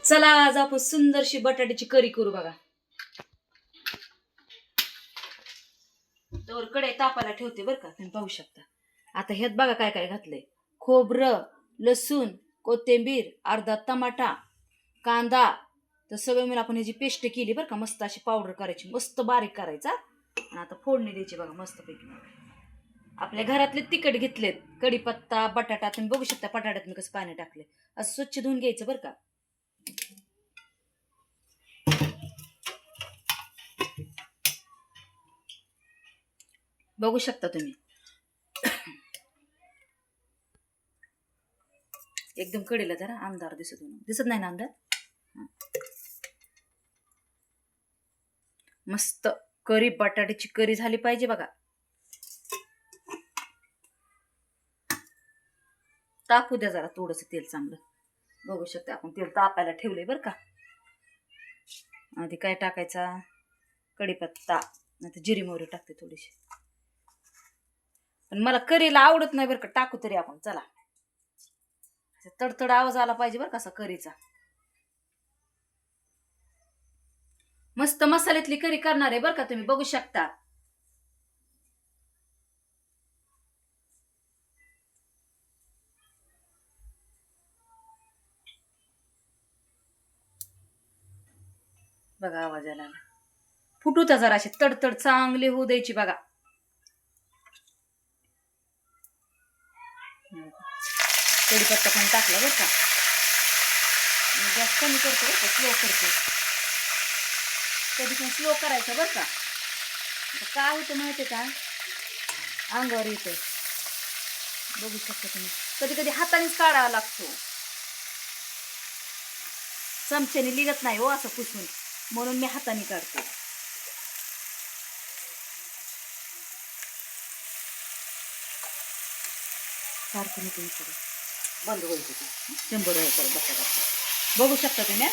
चला आज आपण सुंदरशी बटाट्याची करी करू बघा. तर कडे तापाला ठेवते बरं का, तुम्ही पाहू शकता. आता ह्यात बघा काय काय घातलंय. खोबरं, लसूण, कोथिंबीर, अर्धा टमाटा, कांदा, तर सगळं मिळून आपण ह्याची पेस्ट केली बरं का. मस्त अशी पावडर करायची, मस्त बारीक करायचा. आणि आता फोडणी द्यायची बघा मस्तपैकी. आपल्या घरातले तिखट घेतलेत, कढीपत्ता, बटाटा, तुम्ही बघू शकता बटाट्यातून कसं पाणी टाकले. असं स्वच्छ धुवून घ्यायचं बरं का. बघू शकता तुम्ही एकदम कडेला जरा अंधार दिसत नाही ना अंधार. मस्त करी बटाट्याची करी झाली पाहिजे बघा. तापू द्या जरा थोडस तेल चांगलं. बघू शकता आपण तेल तापायला ठेवलंय बरं का. आधी काय टाकायचा, कढीपत्ता, नाही जिरी मोहरी टाकते थोडीशी. पण मला करीला आवडत नाही बरं का, टाकू तरी आपण. चला तडतड आवाज आला पाहिजे बरं का असा करीचा. मस्त मसाल्यातली करी करणार आहे बरं का, तुम्ही बघू शकता. बघा आवाज आला, फुटू तर जरा अशी तडतड चांगली होऊ द्यायची बघा. कढीपत्ता पण टाकला बरं का. गॅस कमी करतो बरं का, स्लो करतो. कधी पण स्लो करायचं बरं का. काय होतं माहितीये का, अंगावर येतं. बघू शकता तुम्ही. कधी कधी हातानेच काढावा लागतो, चमच्याने लिगत नाही हो असं पुसून, म्हणून मी हाताने काढते. सारखं मी तुम्ही करू बंद होईल शंभर करत बसा. बघू शकता तुम्ही.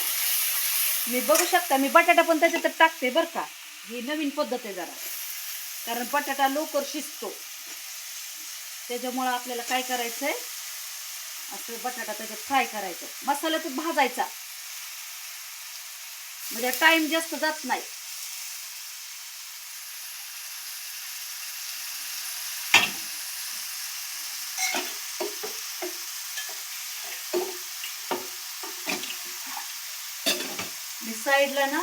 मी बघू शकता मी बटाटा पण त्याच्यात टाकते बरं का. ही नवीन पद्धत आहे जरा, कारण बटाटा लवकर शिजतो. त्याच्यामुळं आपल्याला काय करायचंय, असं बटाटा त्याच्यात फ्राय करायचं, मसाल्यातच भाजायचा, म्हणजे टाइम जास्त जात नाही. मी साईडला ना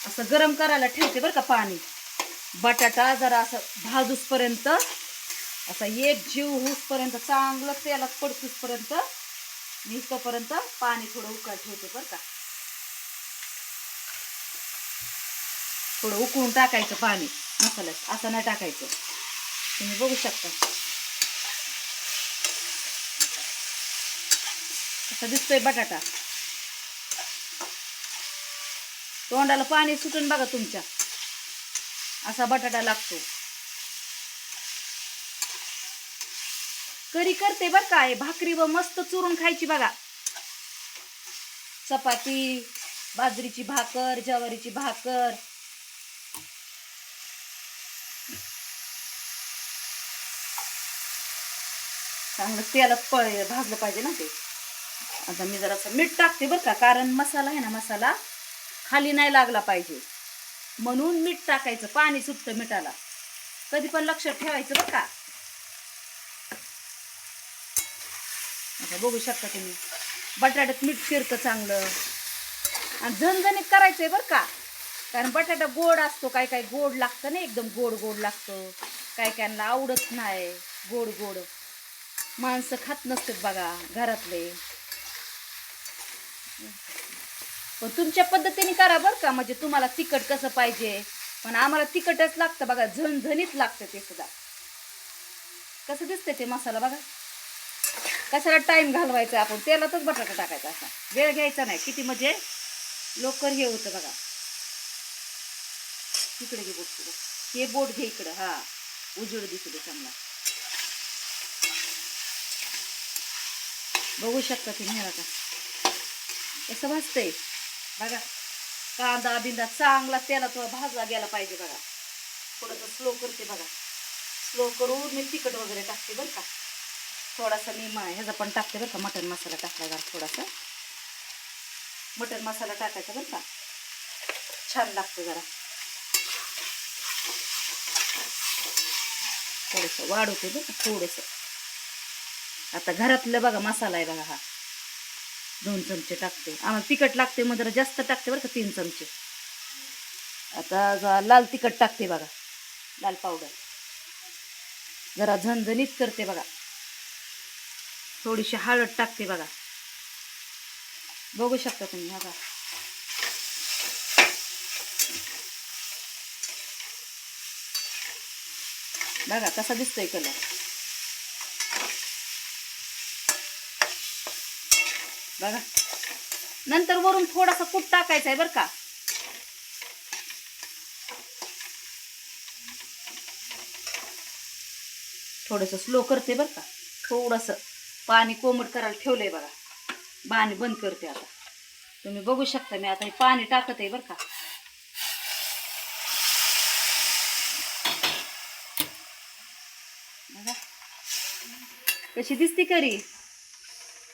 असं गरम करायला ठेवते बरं का पाणी. बटाटा जरा असं भाजूसपर्यंत, असा एक जीव होऊसपर्यंत, चांगलं तेलात पडतूसपर्यंत मी तोपर्यंत पाणी थोडं उकळत ठेवते बरं का. थोडं उकळून टाकायचं पाणी मसाल्यात, असं नाही टाकायचं. तुम्ही बघू शकता कसा दिसतोय बटाटा. तोंडाला पाणी सुटून बघा तुमच्या, असा बटाटा लागतो. करी करते बरं का. भाकरी व मस्त चुरून खायची बघा. चपाती, बाजरीची भाकर, ज्वारीची भाकर. चांगलं तेलात भाजलं पाहिजे ना ते. आता मी जरासं मीठ टाकते बरं का, कारण मसाला आहे ना, मसाला खाली नाही लागला पाहिजे, म्हणून मीठ टाकायचं. पाणी सुटतं मिठाला, कधी पण लक्षात ठेवायचं बरं का. आता बघू शकता तुम्ही बटाट्यात मीठ शिरतं चांगलं. आणि झणझणीत करायचंय बरं का, कारण बटाटा गोड असतो. काय काय गोड लागतं ना, एकदम गोड गोड लागतं. काय कायला आवडत नाही गोड गोड, माणसं खात नसतात बघा घरातले. पण तुमच्या पद्धतीने करा बरं का, म्हणजे तुम्हाला तिखट कसं पाहिजे. पण आम्हाला तिखटच लागतं बघा, झणझणीत लागतं ते सुद्धा. कसं दिसतंय ते मसाला बघा. कशाला टाइम घालवायचा, आपण तेलातच बटाटा टाकायचा. असा वेळ घ्यायचा नाही, किती म्हणजे लवकर हे होतं बघा. इकडे घे बोट, हे बोट घे इकडं. हा उजेड दिसू दे चांगला. बघू शकता तुम्ही आता कसं भाजतंय बघा. कांदा बिंदा चांगला तेलात भाजला गेला पाहिजे बघा. थोडंसं स्लो करते बघा. स्लो करून मी तिखट वगैरे टाकते बरं का. थोडासा मी ह्याचा पण टाकते बरं का, मटन मसाला टाकला जरा थोडासा. मटण मसाला टाकायचा बरं का, छान लागतं. जरा थोडंसं वाढवते बरं का, थोडंसं. आता घरातलं बघा मसाला आहे बघा, हा 2 चमचे टाकते. आम्हाला तिखट लागते मग जरा जास्त टाकते बरं का, 3 चमचे. आता लाल तिखट टाकते बघा, लाल पावडर जरा झणझणीत करते बघा. थोडीशी हळद टाकते बघा, बघू शकता तुम्ही. बघा बघा कसा दिसतोय कलर. बघा नंतर वरून थोडासा कूट टाकायचा आहे बरं का. थोडंसं स्लो करते बरं का, थोडंसं पाणी कोमट करायला ठेवलंय बघा. पाणी बंद करते आता. तुम्ही बघू शकता मी आता हे पाणी टाकत आहे बरं का. बघा कशी दिसती करी.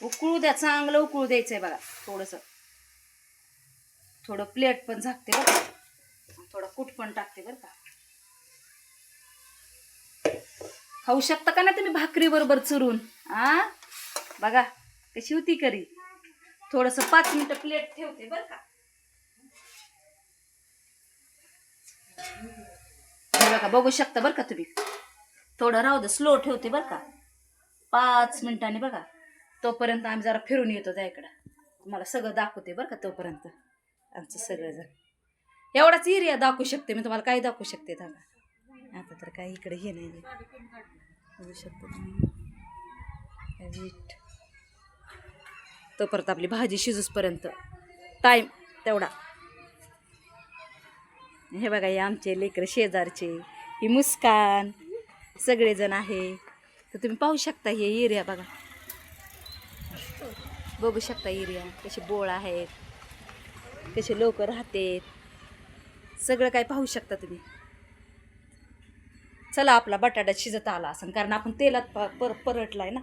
उकळू द्या, चांगलं उकळू द्यायचंय बघा. थोडं प्लेट पण झाकते बघा, थोडा कूट पण टाकते बरं का. खाऊ शकता का नाही तुम्ही भाकरी बरोबर चुरून. बघा कशी होती करी. थोडंसं 5 मिनिटं प्लेट ठेवते बरं का. बघा बघू शकता बरं का तुम्ही. थोडं राहू दे, स्लो ठेवते बरं का. 5 मिनिटांनी बघा. तोपर्यंत आम्ही जरा फिरून येतो त्या इकडं, तुम्हाला सगळं दाखवते बरं का. तोपर्यंत आमचं सगळं एवढाच एरिया दाखवू शकते मी तुम्हाला. काही दाखवू शकते थांबा. आता तर काही इकडे हे नाही बघू शकता तुम्ही. तोपर्यंत आपली भाजी शिजूसपर्यंत टाईम तेवढा. हे बघा हे आमचे लेकरं शेजारचे, ही मुस्कान, सगळेजण आहे. तर तुम्ही पाहू शकता हे एरिया बघा. बघू शकता एरिया कसे बोळ आहेत, कसे लोक राहतात, सगळं काय पाहू शकता तुम्ही. चला आपला बटाटा शिजत आला असं, कारण आपण तेलात परतलाय ना.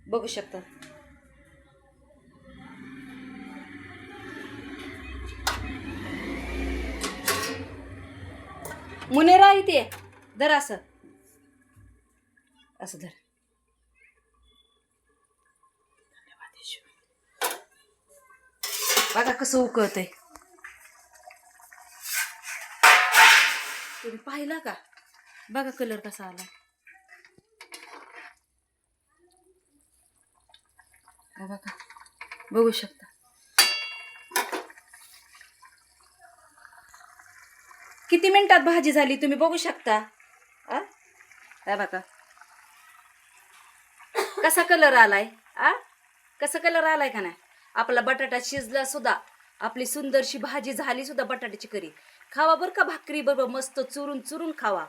बघू शकता. मुनेरा इथे धर, असं धर. बघा कसं उकळतंय. तुम्ही पाहिला का. बघा कलर कसा आला. बघा बघू शकता. किती मिनिटात भाजी झाली तुम्ही बघू शकता. बघा कसा कलर आलाय. कसा कलर आलाय का नाही. आपला बटाटा शिजला सुद्धा, आपली सुंदरशी भाजी झाली सुद्धा बटाट्याची करी. खावा बरं का भाकरी बरोबर, मस्त चुरून चुरून खावा.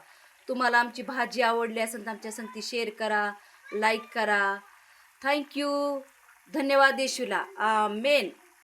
तुम्हाला आमची भाजी आवडली असेल तर आमच्या संगती शेअर करा, लाईक करा. थँक्यू, धन्यवाद येशूला. आमेन.